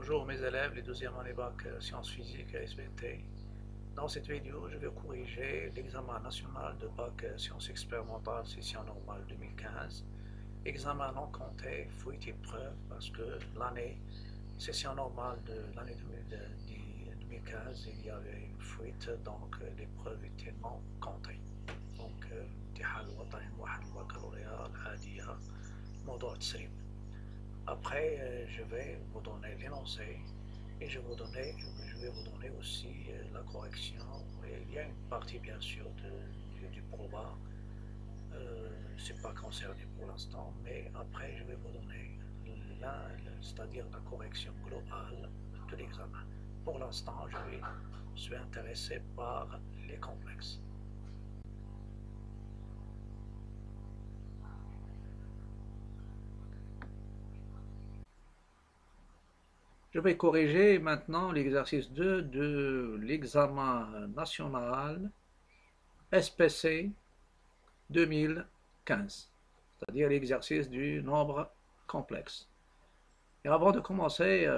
Bonjour mes élèves, les 12e année bac sciences physiques et SVT. Dans cette vidéo, je vais corriger l'examen national de bac sciences expérimentales session normale 2015. Examen non compté, fuite et preuve parce que l'année session normale de l'année 2015, il y avait une fuite, donc les preuves étaient non comptées. Donc, الامتحان الوطني الموحد البكالوريا العادية موضوع تسريب. Après, je vais vous donner l'énoncé et je vais vous donner aussi la correction. Et il y a une partie bien sûr du proba, c'est pas concerné pour l'instant, mais après je vais vous donner c'est-à-dire la correction globale de l'examen. Pour l'instant, je suis intéressé par les complexes. Je vais corriger maintenant l'exercice 2 de l'examen national SPC 2015, c'est-à-dire l'exercice du nombre complexe. Et avant de commencer,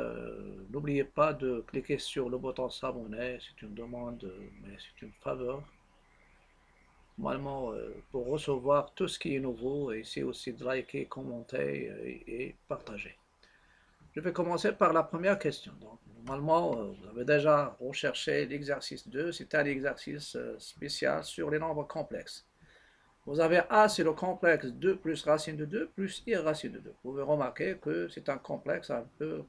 n'oubliez pas de cliquer sur le bouton s'abonner, c'est une demande, mais c'est une faveur. Normalement, pour recevoir tout ce qui est nouveau, et c'est aussi de liker, commenter et partager. Je vais commencer par la première question. Donc, normalement, vous avez déjà recherché l'exercice 2, c'est un exercice spécial sur les nombres complexes. Vous avez A, c'est le complexe 2 plus racine de 2 plus I racine de 2. Vous pouvez remarquer que c'est un complexe un peu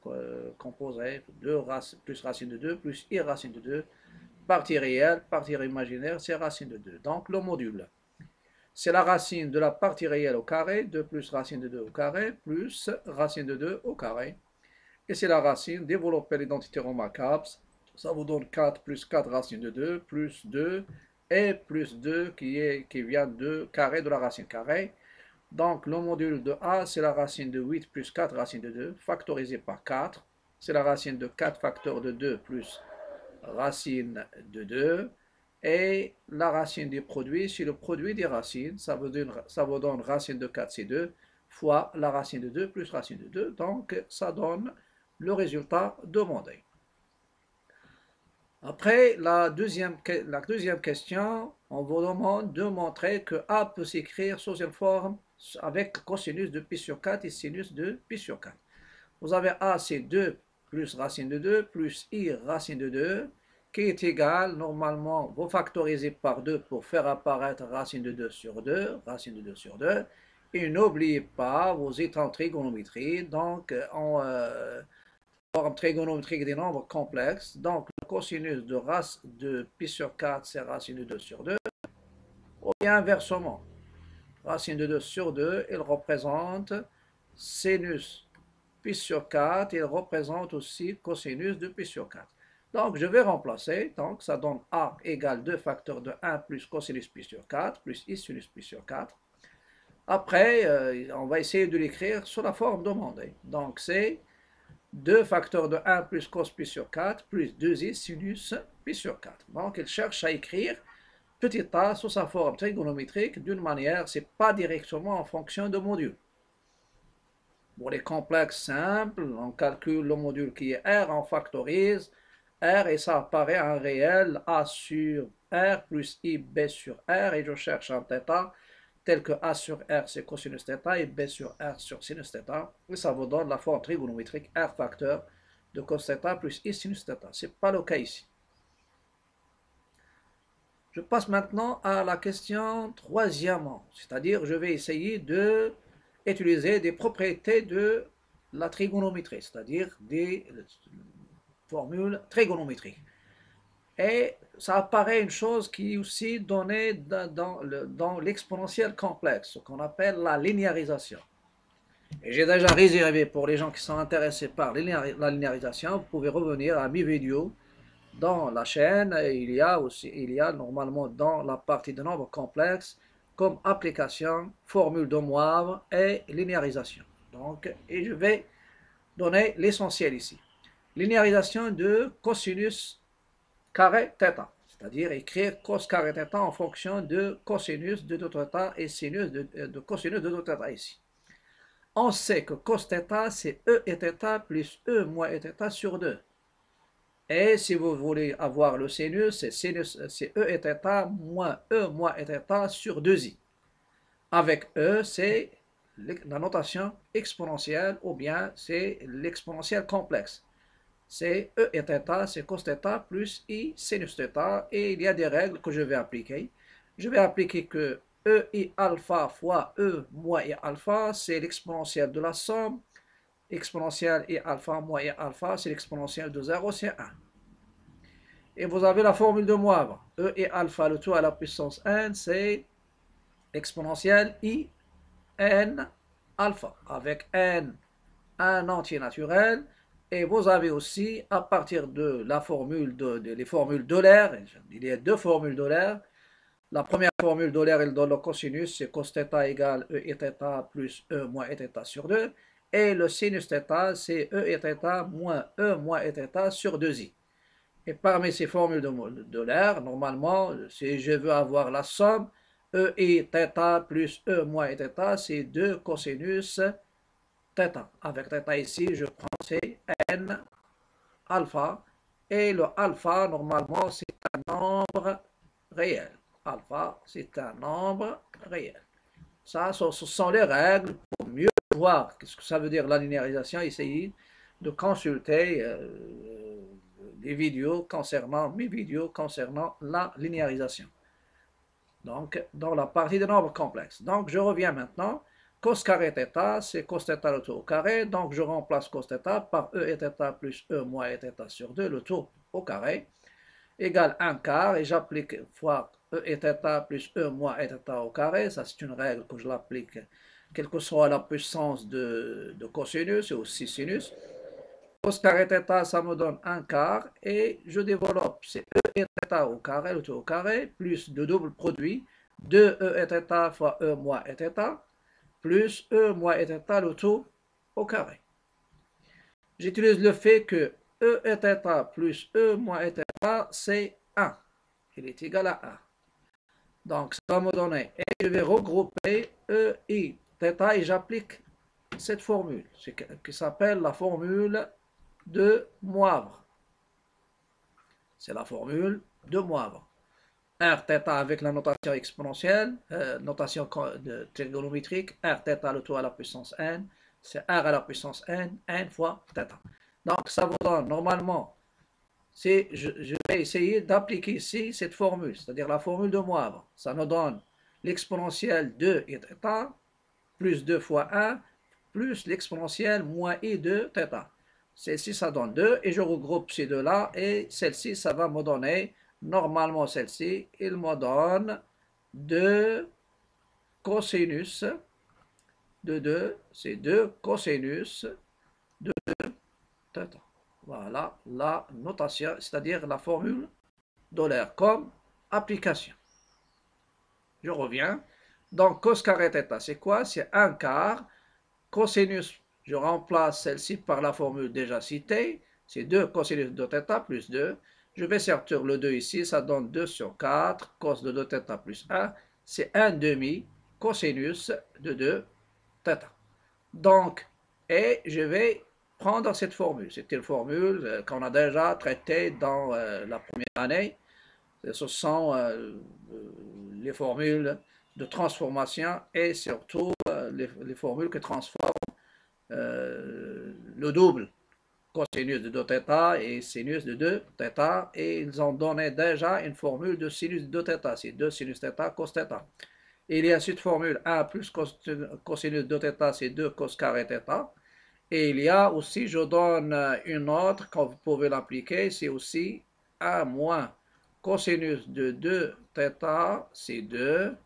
composé de 2 plus racine de 2 plus I racine de 2, partie réelle, partie imaginaire, c'est racine de 2. Donc le module, c'est la racine de la partie réelle au carré, 2 plus racine de 2 au carré, plus racine de 2 au carré. Et c'est la racine, développer l'identité remarquable, ça vous donne 4 plus 4 racine de 2, plus 2, et plus 2 qui vient de carré de la racine carrée. Donc le module de A, c'est la racine de 8 plus 4 racine de 2, factorisé par 4. C'est la racine de 4 facteur de 2 plus racine de 2. Et la racine du produit, c'est le produit des racines, ça vous donne racine de 4, c'est 2, fois la racine de 2 plus racine de 2. Donc ça donne le résultat demandé. Après, la deuxième question, on vous demande de montrer que A peut s'écrire sous une forme avec cosinus de pi sur 4 et sinus de pi sur 4. Vous avez A, c'est 2 plus racine de 2 plus I racine de 2, qui est égal, normalement, vous factorisez par 2 pour faire apparaître racine de 2 sur 2, racine de 2 sur 2, et n'oubliez pas, vous êtes en trigonométrie, donc en forme trigonométrique des nombres complexes, donc le cosinus de pi sur 4, c'est racine de 2 sur 2, ou bien inversement, racine de 2 sur 2, il représente sinus pi sur 4, il représente aussi cosinus de pi sur 4. Donc je vais remplacer, donc ça donne A égale 2 facteurs de 1 plus cosinus pi sur 4, plus I sinus pi sur 4. Après, on va essayer de l'écrire sous la forme demandée. Donc c'est 2 facteurs de 1 plus cos pi sur 4 plus 2i sinus pi sur 4. Donc il cherche à écrire petit a sous sa forme trigonométrique d'une manière, c'est pas directement en fonction de module. Pour les complexes simples, on calcule le module qui est R, on factorise R et ça apparaît en réel A sur R plus I B sur R et je cherche un θ tel que A sur R c'est cosinus θ et B sur R sur sinus θ et ça vous donne la forme trigonométrique R facteur de cos θ plus I sinus θ. Ce n'est pas le cas ici. Je passe maintenant à la question troisièmement, c'est-à-dire je vais essayer de utiliser des propriétés de la trigonométrie, c'est-à-dire des formules trigonométriques. Et ça apparaît une chose qui est aussi donnée dans l'exponentiel complexe, ce qu'on appelle la linéarisation. Et j'ai déjà réservé pour les gens qui sont intéressés par la linéarisation, vous pouvez revenir à mes vidéos dans la chaîne. Il y a normalement dans la partie de nombres complexes comme application, formule de Moivre et linéarisation. Donc, et je vais donner l'essentiel ici. Linéarisation de cosinus carré θ, c'est-à-dire écrire cos carré θ en fonction de cosinus de 2θ et sinus de cosinus de 2θ ici. On sait que cos θ, c'est E et θ plus E moins et θ sur 2. Et si vous voulez avoir le sinus, c'est E et θ moins E moins et θ sur 2i. Avec E, c'est la notation exponentielle ou bien c'est l'exponentielle complexe. C'est E et θ, c'est cos θ plus I sinus θ. Et il y a des règles que je vais appliquer. Je vais appliquer que E I alpha fois E moins I alpha, c'est l'exponentielle de la somme. Exponentielle I alpha moins I alpha, c'est l'exponentielle de 0, c'est 1. Et vous avez la formule de Moivre. E et alpha, le tout à la puissance n, c'est exponentielle I n alpha, avec n un entier naturel. Et vous avez aussi, à partir de la formule les formules d'Euler, il y a deux formules d'Euler. La première formule d'Euler, elle donne le cosinus, c'est cos θ égale E et θ plus E moins et θ sur 2. Et le sinus θ, c'est E et θ moins E moins et θ sur 2i. Et parmi ces formules d'Euler, normalement, si je veux avoir la somme, E et θ plus E moins et θ, c'est 2 cosinus θ. Avec θ ici, je prends c'est n alpha. Et le alpha, normalement, c'est un nombre réel. Alpha, c'est un nombre réel. Ça, ce sont les règles pour mieux voir ce que ça veut dire la linéarisation. Essayez de consulter mes vidéos concernant la linéarisation. Donc, dans la partie des nombres complexes. Donc, je reviens maintenant. Cos carré θ, c'est cos θ le tout au carré. Donc, je remplace cos θ par E et θ plus E moins et θ sur 2, le tout au carré, égale 1 quart. Et j'applique fois E et θ plus E moins et θ au carré. Ça, c'est une règle que je l'applique, quelle que soit la puissance de cosinus et aussi sinus. Cos carré θ, ça me donne 1 quart. Et je développe, c'est E et θ au carré, le tout au carré, plus le double produit de E et θ fois E moins et θ, plus E moins et θ, le tout au carré. J'utilise le fait que E et θ plus E moins et θ, c'est 1. Il est égal à 1. Donc, ça va me donner, et je vais regrouper E et θ et j'applique cette formule, qui s'appelle la formule de Moivre. C'est la formule de Moivre. R θ avec la notation exponentielle, notation trigonométrique, R θ le tout à la puissance n, c'est R à la puissance n, n fois θ. Donc ça vous donne normalement, je vais essayer d'appliquer ici cette formule, c'est-à-dire la formule de Moivre. Ça nous donne l'exponentielle de i θ plus 2 fois 1 plus l'exponentielle moins i de θ. Celle-ci, ça donne 2 et je regroupe ces deux-là et celle-ci, ça va me donner, normalement celle-ci, il me donne 2 cosinus de 2, c'est 2 cosinus de 2 θ. Voilà la notation, c'est-à-dire la formule d'Euler comme application. Je reviens. Donc, cos carré θ, c'est quoi? C'est 1 quart. Cosinus, je remplace celle-ci par la formule déjà citée. C'est 2 cosinus de θ plus 2. Je vais sortir le 2 ici, ça donne 2 sur 4. Cos de 2 θ plus 1, c'est 1 demi cosinus de 2 θ. Donc, et je vais prendre cette formule. C'est une formule qu'on a déjà traitée dans la première année. Ce sont les formules de transformation et surtout les formules qui transforment le double cosinus de 2 θ et sinus de 2 θ, et ils ont donné déjà une formule de sinus de 2 θ, c'est 2 sinus θ cos θ. Et il y a cette formule 1 plus cosinus de 2 θ, c'est 2 cos carré θ. Et il y a aussi, je donne une autre, quand vous pouvez l'appliquer, c'est aussi 1 moins cosinus de 2 θ, c'est 2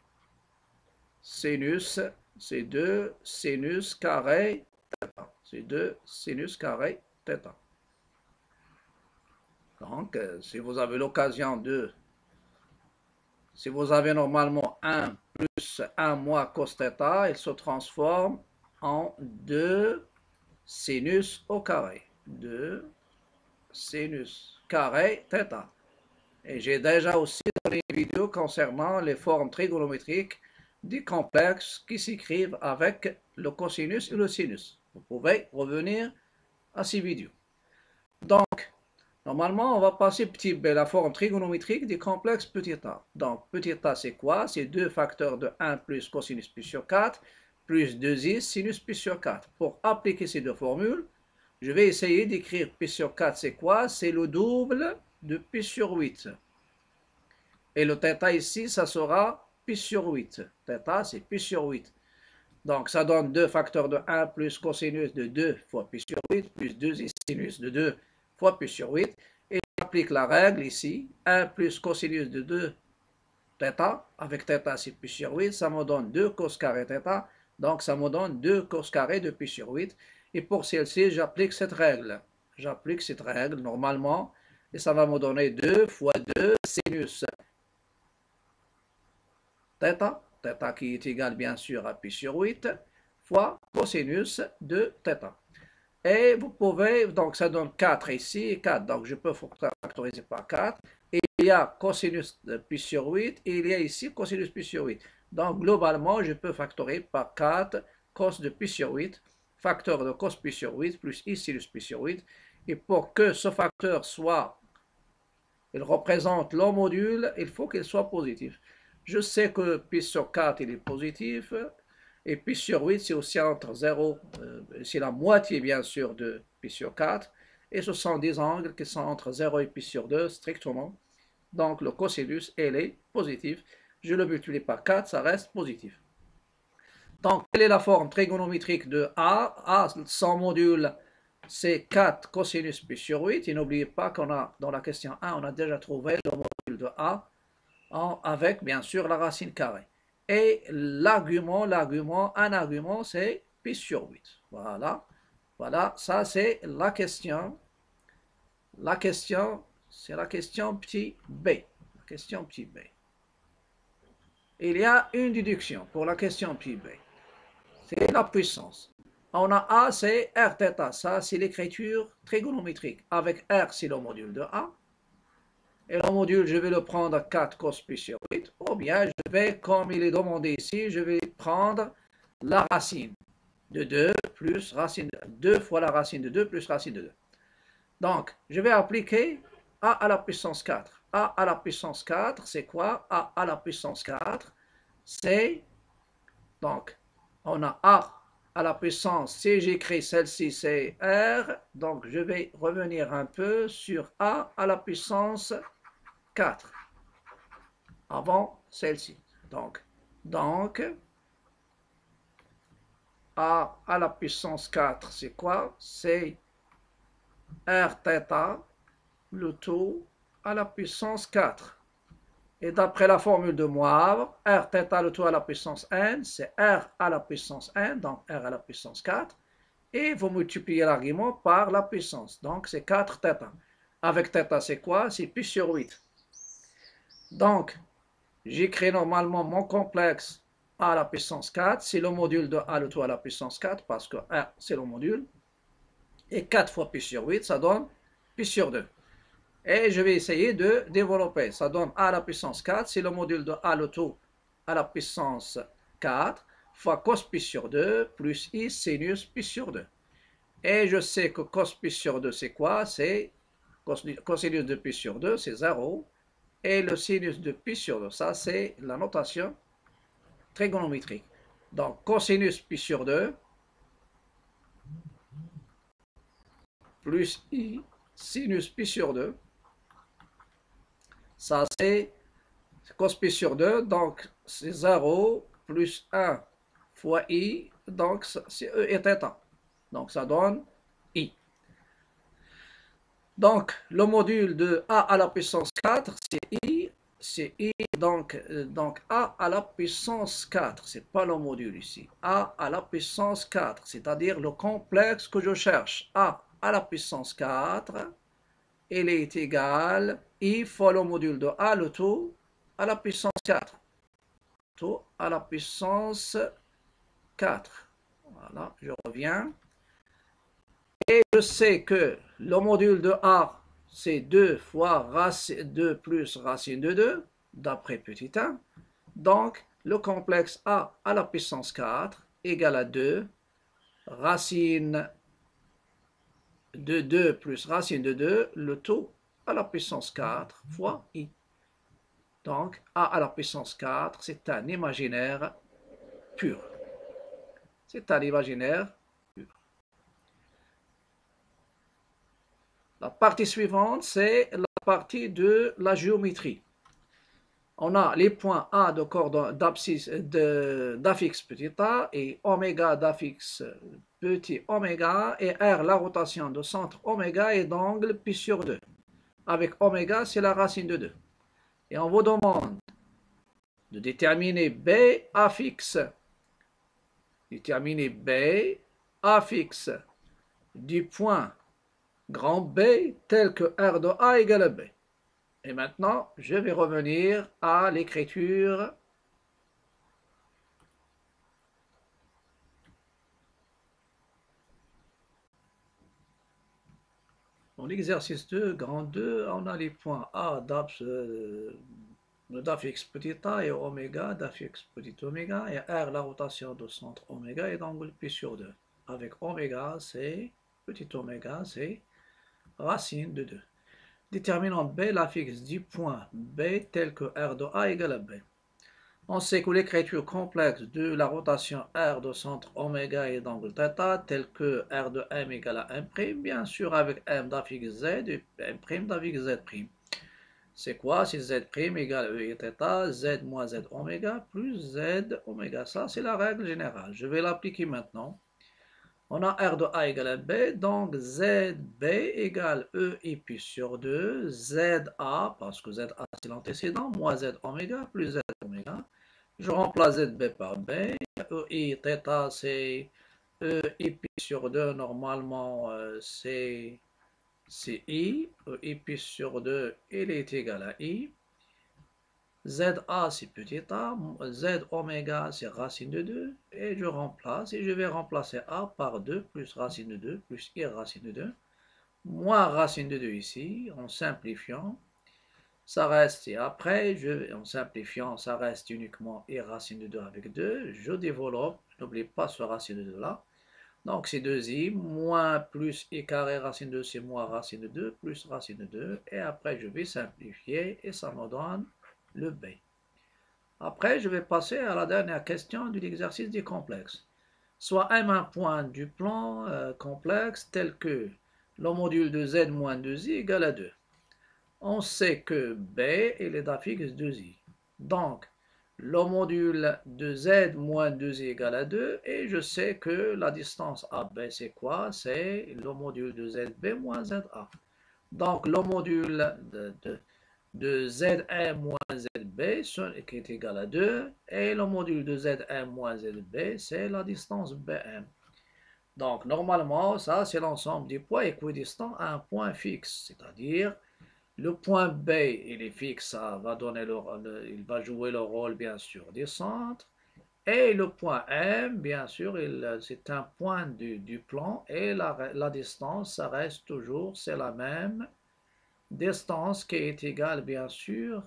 sinus, c'est 2 sinus carré θ. C'est 2 sinus carré θ. Donc, si vous avez l'occasion de, si vous avez normalement 1 plus 1 moins cos θ, il se transforme en 2 sinus au carré. 2 sinus carré θ. Et j'ai déjà aussi donné une vidéo concernant les formes trigonométriques des complexes qui s'écrivent avec le cosinus et le sinus. Vous pouvez revenir à ces vidéos. Donc, normalement, on va passer petit b, la forme trigonométrique des complexes petit a. Donc, petit a, c'est quoi? C'est 2 facteurs de 1 plus cosinus pi sur 4 plus 2i sinus pi sur 4. Pour appliquer ces deux formules, je vais essayer d'écrire pi sur 4, c'est quoi? C'est le double de pi sur 8. Et le θ ici, ça sera pi sur 8. θ, c'est pi sur 8. Donc, ça donne 2 facteurs de 1 plus cosinus de 2 fois pi sur 8 plus 2 sinus de 2 fois pi sur 8. Et j'applique la règle ici. 1 plus cosinus de 2 θ, avec θ c'est pi sur 8, ça me donne 2 cos carré θ. Donc, ça me donne 2 cos carré de pi sur 8. Et pour celle-ci, j'applique cette règle. J'applique cette règle normalement. Et ça va me donner 2 fois 2 sinus θ, θ qui est égal bien sûr à pi sur 8, fois cosinus de θ. Et vous pouvez, donc ça donne 4 ici et 4, donc je peux factoriser par 4. Et il y a cosinus de pi sur 8 et il y a ici cosinus pi sur 8. Donc globalement, je peux factoriser par 4 cos de pi sur 8, facteur de cos pi sur 8 plus i sinus pi sur 8. Et pour que ce facteur soit, il représente le module, il faut qu'il soit positif. Je sais que pi sur 4, il est positif, et pi sur 8, c'est aussi entre 0, c'est la moitié bien sûr de pi sur 4, et ce sont des angles qui sont entre 0 et pi sur 2 strictement. Donc le cosinus, il est positif. Je le multiplie par 4, ça reste positif. Donc, quelle est la forme trigonométrique de A? A, son module, c'est 4 cosinus pi sur 8. Et n'oubliez pas qu'on a, dans la question 1, on a déjà trouvé le module de A avec, bien sûr, la racine carrée. Et l'argument, un argument, c'est pi sur 8. Voilà. Voilà, ça c'est la question. La question, c'est la question petit b. La question petit b. Il y a une déduction pour la question petit b. C'est la puissance. On a A, c'est r θ. Ça, c'est l'écriture trigonométrique. Avec r, c'est le module de A. Et le module, je vais le prendre à 4 cos pi sur 8. Ou bien, je vais, comme il est demandé ici, je vais prendre la racine de 2 plus racine de 2 fois la racine de 2 plus racine de 2. Donc, je vais appliquer a à la puissance 4. A à la puissance 4, c'est quoi? A à la puissance 4, c'est, donc, on a a à la puissance, si j'écris celle-ci, c'est r, donc je vais revenir un peu sur a à la puissance 4, avant celle-ci. Donc, a à la puissance 4, c'est quoi? C'est r θ, le tout à la puissance 4. Et d'après la formule de Moivre, r θ le tout à la puissance n, c'est r à la puissance n, donc r à la puissance 4. Et vous multipliez l'argument par la puissance, donc c'est 4 θ. Avec θ, c'est quoi? C'est pi sur 8. Donc, j'écris normalement mon complexe a à la puissance 4, c'est le module de a le tout à la puissance 4, parce que r, c'est le module. Et 4 fois pi sur 8, ça donne pi sur 2. Et je vais essayer de développer. Ça donne a à la puissance 4, c'est le module de a le tout à la puissance 4, fois cos pi sur 2, plus i sinus pi sur 2. Et je sais que cos pi sur 2, c'est quoi? C'est cosinus de pi sur 2, c'est 0. Et le sinus de pi sur 2, ça c'est la notation trigonométrique. Donc cosinus pi sur 2, plus i sinus pi sur 2, ça c'est cos pi sur 2, donc c'est 0 plus 1 fois i, donc c'est e et θ. Donc ça donne i. Donc le module de a à la puissance 4, c'est i, donc a à la puissance 4, c'est pas le module ici, a à la puissance 4, c'est-à-dire le complexe que je cherche, a à la puissance 4, il est égal i fois le module de a le tout à la puissance 4. Tout à la puissance 4. Voilà, je reviens. Et je sais que le module de a, c'est 2 fois racine 2 plus racine de 2, d'après petit 1. Donc, le complexe a à la puissance 4 égale à 2, racine de 2 plus racine de 2, le tout à la puissance 4 fois i. Donc, a à la puissance 4, c'est un imaginaire pur. C'est un imaginaire pur. La partie suivante, c'est la partie de la géométrie. On a les points A de coordonnées d'affixe petit a et oméga d'affixe petit oméga et R la rotation de centre oméga et d'angle pi sur 2. Avec oméga, c'est la racine de 2. Et on vous demande de déterminer B affixe. Déterminer B affixe du point grand B tel que R de A égale à B. Et maintenant, je vais revenir à l'écriture. Dans l'exercice 2, grand 2, on a les points A d'affixe petit a et oméga d'affixe petit oméga et R la rotation de centre oméga et d'angle pi sur 2. Avec oméga, c'est petit oméga, c'est racine de 2. Déterminons B l'affixe du point B tel que R de A égale à B. On sait que l'écriture complexe de la rotation R de centre oméga et d'angle θ tel que R de M égale à M', bien sûr avec M d'affixe Z et M' d'affixe Z'. C'est quoi? C'est Z' égale E et θ, Z moins Z oméga plus Z oméga. Ça, c'est la règle générale. Je vais l'appliquer maintenant. On a R de A égale à B, donc ZB égale E et pi sur 2, ZA, parce que ZA c'est l'antécédent, moins Z oméga plus Z oméga. Je remplace ZB par B, E et θ c'est E et pi sur 2, normalement c'est I, E et pi sur 2, il est égal à I. ZA c'est petit a, Z oméga c'est racine de 2, et je remplace, et je vais remplacer A par 2 plus racine de 2 plus I racine de 2, moins racine de 2 ici, en simplifiant, ça reste, et après, en simplifiant, ça reste uniquement I racine de 2 avec 2, je développe, n'oublie pas ce racine de 2 là, donc c'est 2i, moins plus I carré racine de 2, c'est moins racine de 2, plus racine de 2, et après je vais simplifier, et ça me donne le B. Après, je vais passer à la dernière question de l'exercice des complexes. Soit M un point du plan complexe tel que le module de Z moins 2i égale à 2. On sait que B est d'affixe 2i. Donc, le module de Z moins 2i égale à 2 et je sais que la distance AB c'est quoi? C'est le module de ZB moins ZA. Donc, le module de Zm moins Zb qui est égal à 2 et le module de Zm moins Zb c'est la distance Bm. Donc normalement ça c'est l'ensemble des points équidistants à un point fixe, c'est-à-dire le point B il est fixe, ça va donner il va jouer le rôle bien sûr des centres et le point M bien sûr c'est un point du plan et la distance ça reste toujours c'est la même distance qui est égale bien sûr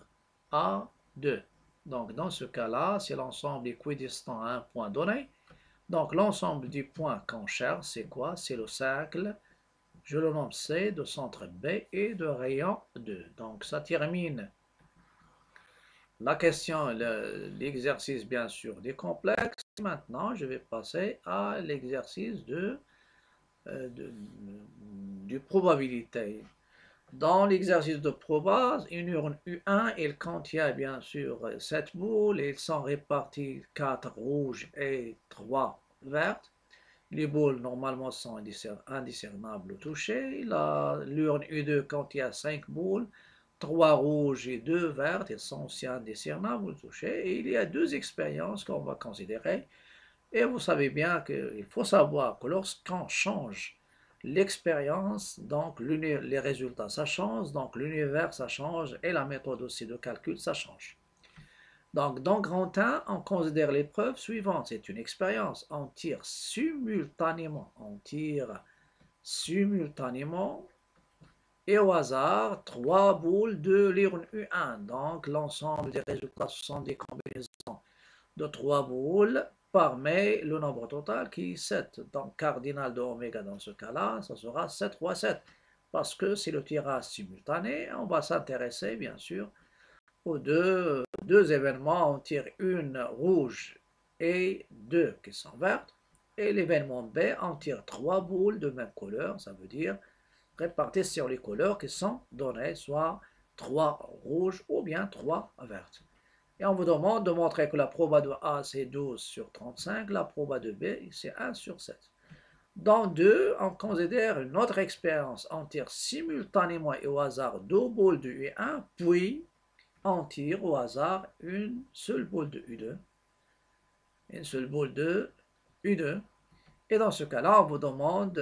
à 2. Donc dans ce cas-là, c'est l'ensemble équidistant à un point donné. Donc l'ensemble du point qu'on cherche, c'est quoi? C'est le cercle, je le nomme C, de centre B et de rayon 2. Donc ça termine la question, l'exercice bien sûr des complexes. Maintenant, je vais passer à l'exercice du probabilité. Dans l'exercice de proba, une urne U1, il contient bien sûr 7 boules, ils sont réparties 4 rouges et 3 vertes. Les boules normalement sont indiscernables au toucher. L'urne U2 contient 5 boules, 3 rouges et 2 vertes, elles sont aussi indiscernables au toucher. Et il y a deux expériences qu'on va considérer. Et vous savez bien qu'il faut savoir que lorsqu'on change l'expérience, donc les résultats ça change, donc l'univers ça change et la méthode aussi de calcul ça change. Donc dans grand 1, on considère l'épreuve suivante, c'est une expérience, on tire simultanément et au hasard 3 boules de l'urne U1, donc l'ensemble des résultats ce sont des combinaisons de 3 boules parmi le nombre total qui est 7. Donc, cardinal de oméga dans ce cas-là, ça sera 7 fois 7. Parce que c'est le tirage simultané, on va s'intéresser bien sûr aux deux événements. On tire une rouge et deux qui sont vertes. Et l'événement B, on tire 3 boules de même couleur, ça veut dire réparties sur les couleurs qui sont données, soit 3 rouges ou bien 3 vertes. Et on vous demande de montrer que la proba de A c'est 12 sur 35, la proba de B c'est 1 sur 7. Dans 2, on considère une autre expérience. On tire simultanément et au hasard 2 boules de U1, puis on tire au hasard une seule boule de U2. Une seule boule de U2. Et dans ce cas-là, on vous demande,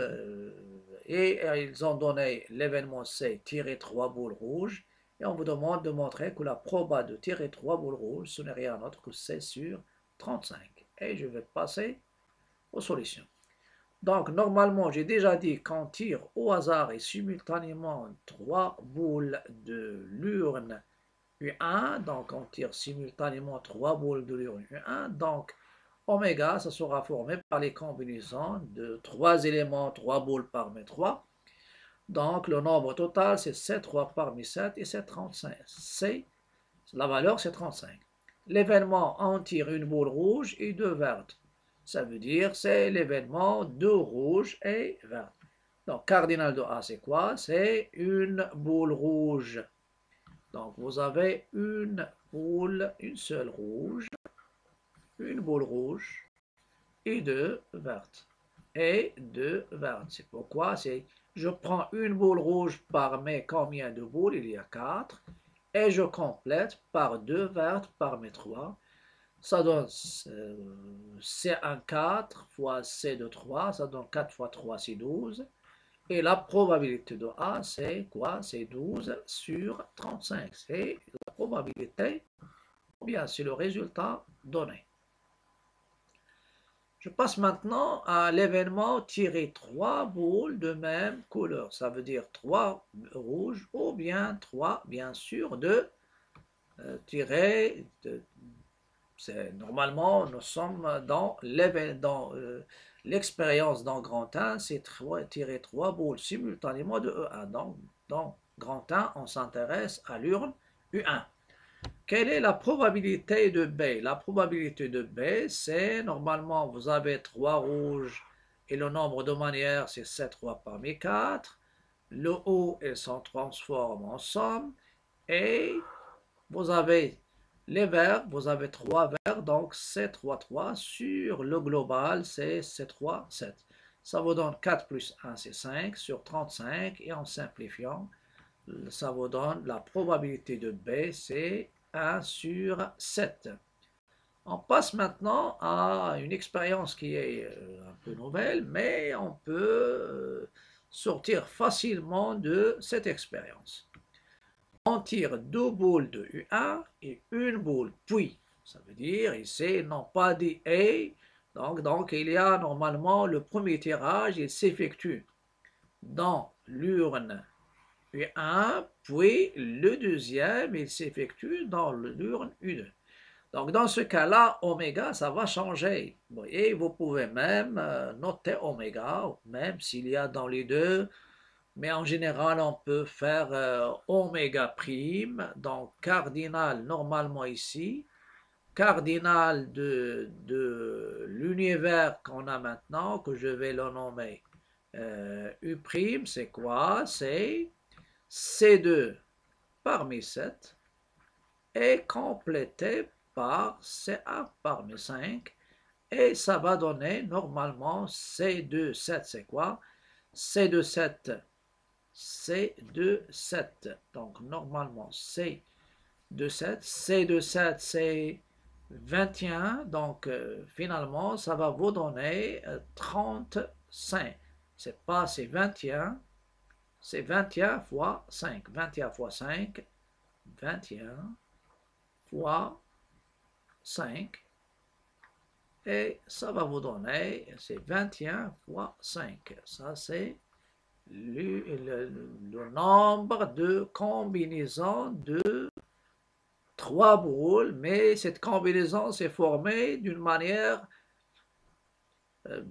et ils ont donné l'événement C, tirer 3 boules rouges, et on vous demande de montrer que la proba de tirer 3 boules rouges, ce n'est rien d'autre que C sur 35. Et je vais passer aux solutions. Donc, normalement, j'ai déjà dit qu'on tire au hasard et simultanément 3 boules de l'urne U1. Donc, on tire simultanément 3 boules de l'urne U1. Donc, oméga, ça sera formé par les combinaisons de 3 éléments, 3 boules parmi 3. Donc, le nombre total, c'est 7, 3 parmi 7 et c'est 35. La valeur, c'est 35. L'événement, on tire une boule rouge et deux vertes. Ça veut dire c'est l'événement 2 rouges et vertes. Donc, cardinal de A, c'est quoi? C'est une boule rouge. Donc, vous avez une boule, une seule rouge, une boule rouge et deux vertes. Et deux vertes. C'est pourquoi je prends une boule rouge par mes combien de boules? Il y a 4. Et je complète par deux vertes par mes 3. Ça donne C1 4 fois C de 3, ça donne 4 fois 3, c'est 12. Et la probabilité de A, c'est quoi? C'est 12 sur 35. C'est la probabilité, ou bien c'est le résultat donné. Je passe maintenant à l'événement tirer 3 boules de même couleur. Ça veut dire 3 rouges ou bien 3, bien sûr, de tirer normalement, nous sommes dans l'expérience dans grand 1, c'est tirer 3 boules simultanément de E1. Donc, dans grand 1, on s'intéresse à l'urne U1. Quelle est la probabilité de B? La probabilité de B, c'est normalement, vous avez 3 rouges et le nombre de manières, c'est 7 3 parmi 4. Le haut, elles s'en transforment en somme. Et vous avez les verts, vous avez 3 verts, donc c'est 3, 3. Sur le global, c'est 3, 7. Ça vous donne 4 plus 1, c'est 5 sur 35. Et en simplifiant, ça vous donne la probabilité de B, c'est 1 sur 7. On passe maintenant à une expérience qui est un peu nouvelle, mais on peut sortir facilement de cette expérience. On tire 2 boules de U1 et une boule, puis, ça veut dire ici, non pas dit A, donc il y a normalement le premier tirage, il s'effectue dans l'urne U1, puis le deuxième, il s'effectue dans l'urne U2. Donc dans ce cas-là, oméga, ça va changer. Et vous pouvez même noter oméga, même s'il y a dans les deux. Mais en général, on peut faire oméga prime, donc cardinal normalement ici, cardinal de l'univers qu'on a maintenant, que je vais le nommer U prime, c'est quoi? C'est C2 parmi 7 et complété par C1 parmi 5. Et ça va donner normalement C2, 7, c'est quoi? C2, 7. C de 7. Donc, normalement, C de 7. C de 7, c'est 21. Donc, finalement, ça va vous donner 35. C'est pas, c'est 21. C'est 21 fois 5. 21 fois 5. 21 fois 5. Et ça va vous donner, c'est 21 fois 5. Ça, c'est le nombre de combinaisons de 3 boules, mais cette combinaison s'est formée d'une manière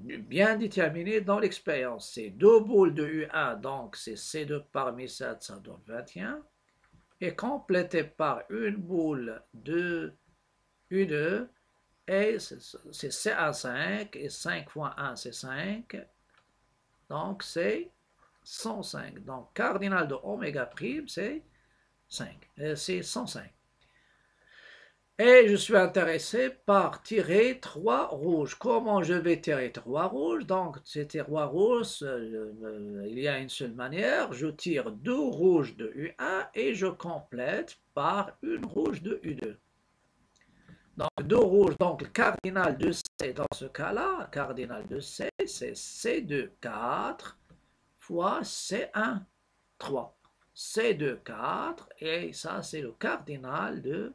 bien déterminée dans l'expérience. C'est 2 boules de U1, donc c'est C2 parmi 7, ça donne 21, et complété par une boule de U2, et c'est CA5, et 5 fois 1 c'est 5, donc c'est 105. Donc cardinal de oméga prime c'est 5, c'est 105. Et je suis intéressé par tirer 3 rouges. Comment je vais tirer 3 rouges? Donc, ces 3 rouges, il y a une seule manière. Je tire 2 rouges de U1 et je complète par une rouge de U2. Donc, 2 rouges, donc le cardinal de C dans ce cas-là, cardinal de C, c'est C2, 4 fois C1, 3. C2, 4, et ça, c'est le cardinal de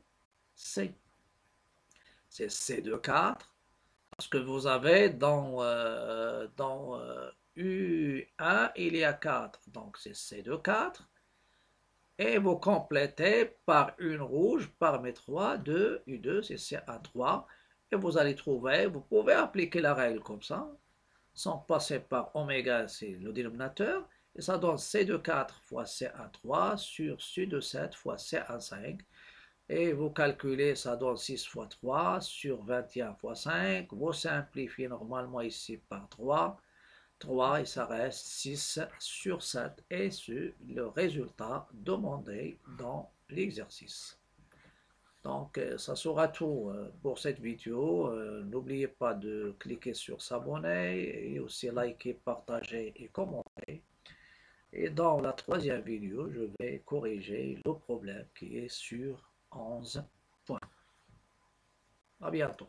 C. C'est C2, 4, parce que vous avez dans U1, il y a 4, donc c'est C2, 4, et vous complétez par une rouge parmi 3 de U2, c'est CA3, et vous allez trouver, vous pouvez appliquer la règle comme ça, sans passer par oméga, c'est le dénominateur, et ça donne C2, 4 fois CA3 sur C2, 7 fois CA5, et vous calculez, ça donne 6 fois 3 sur 21 fois 5. Vous simplifiez normalement ici par 3. 3 et ça reste 6 sur 7. Et c'est le résultat demandé dans l'exercice. Donc, ça sera tout pour cette vidéo. N'oubliez pas de cliquer sur s'abonner et aussi liker, partager et commenter. Et dans la troisième vidéo, je vais corriger le problème qui est sur 11 points. À bientôt.